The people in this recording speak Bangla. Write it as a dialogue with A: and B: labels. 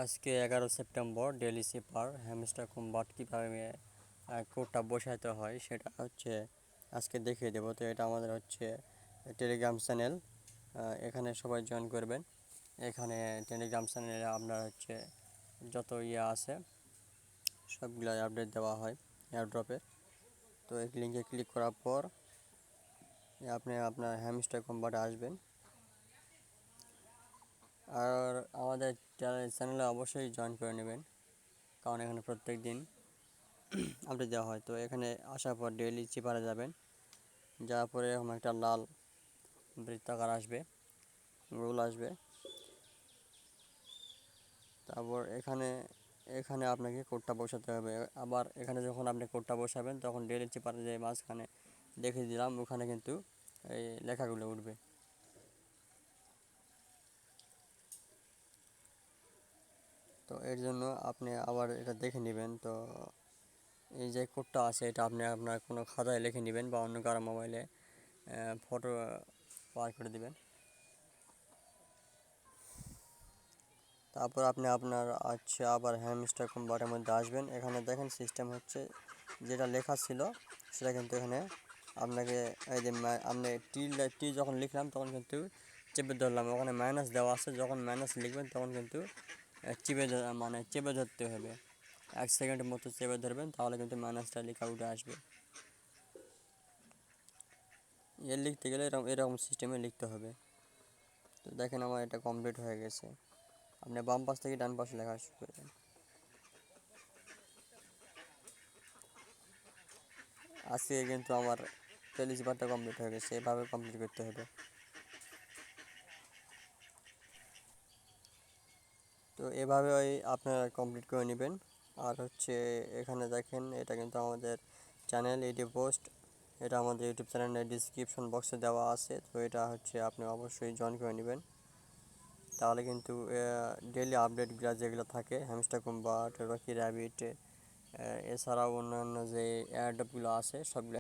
A: আজকে 11 September daily sipper hamster combat কীভাবে কোডটা বসাতে হয় সেটা হচ্ছে আজকে দেখিয়ে দেবো। তো এটা আমাদের হচ্ছে টেলিগ্রাম চ্যানেল, এখানে সবাই জয়েন করবেন। এখানে টেলিগ্রাম চ্যানেলে আপনার হচ্ছে যত আছে সবগুলো আপডেট দেওয়া হয় এয়ারড্রপে। তো এই লিঙ্কে ক্লিক করার পর আপনি আপনার হ্যামস্টার কম্বাটে আসবেন। আর আমাদের চ্যানেলে অবশ্যই জয়েন করে নেবেন, কারণ এখানে প্রত্যেক দিন আপডেট দেওয়া হয়। তো এখানে আসার পর ডেইলি চিপারে যাবেন, যাওয়ার পরে এরকম একটা লাল বৃত্তাকার আসবে, রোল আসবে। তারপর এখানে এখানে আপনাকে কোডটা বসাতে হবে। আবার এখানে যখন আপনি কোডটা বসাবেন তখন ডেইলি চিপারে যে মাঝখানে দেখে দিলাম ওখানে কিন্তু এই লেখাগুলো উঠবে। তো এর জন্য আপনি আবার এটা দেখে নেবেন। তো এই যে কোডটা আছে এটা আপনি আপনার কোনো খাতায় লিখে নেবেন বা অন্য কারো মোবাইলে ফটো বার করে দিবেন। তারপর আপনি আপনার আবার হ্যামস্টার কম্বাটের মধ্যে আসবেন। এখানে দেখেন সিস্টেম হচ্ছে যেটা লেখা ছিল সেটা কিন্তু এখানে আপনাকে এই যে আপনি টি যখন লিখলাম তখন কিন্তু চেপে ধরলাম, ওখানে মাইনাস দেওয়া আছে। যখন মাইনাস লিখবেন তখন কিন্তু চেপে ধরতে হবে। 1 সেকেন্ডের মতো চেপে ধরবেন, তাহলে কিন্তু মাইনাসটা লেখা উঠে আসবে। এর লিখতে গেলে এরকম এরকম সিস্টেমে লিখতে হবে। তো দেখেন আমার এটা কমপ্লিট হয়ে গেছে। আপনি বাম পাশ থেকে ডান পাশে লেখা শুরু করবেন। আজকে কিন্তু আমার টেলিসিপারটা কমপ্লিট হয়ে গেছে, এভাবে কমপ্লিট করতে হবে। তো এভাবে আপনারা কমপ্লিট করে নেবেন। আর হচ্ছে এখানে দেখেন এটা কিন্তু আমাদের চ্যানেল ইউটিউব পোস্ট, এটা আমাদের ইউটিউব চ্যানেলের ডিসক্রিপশন বক্সে দেওয়া আছে। তো এটা হচ্ছে আপনি অবশ্যই জয়েন করে নেবেন, তাহলে কিন্তু ডেইলি আপডেটগুলো যেগুলো থাকে হ্যামস্টার কম্বাট, রকি র্যাবিট, এছাড়াও অন্যান্য যে এয়ারড্রপগুলো আছে সবগুলো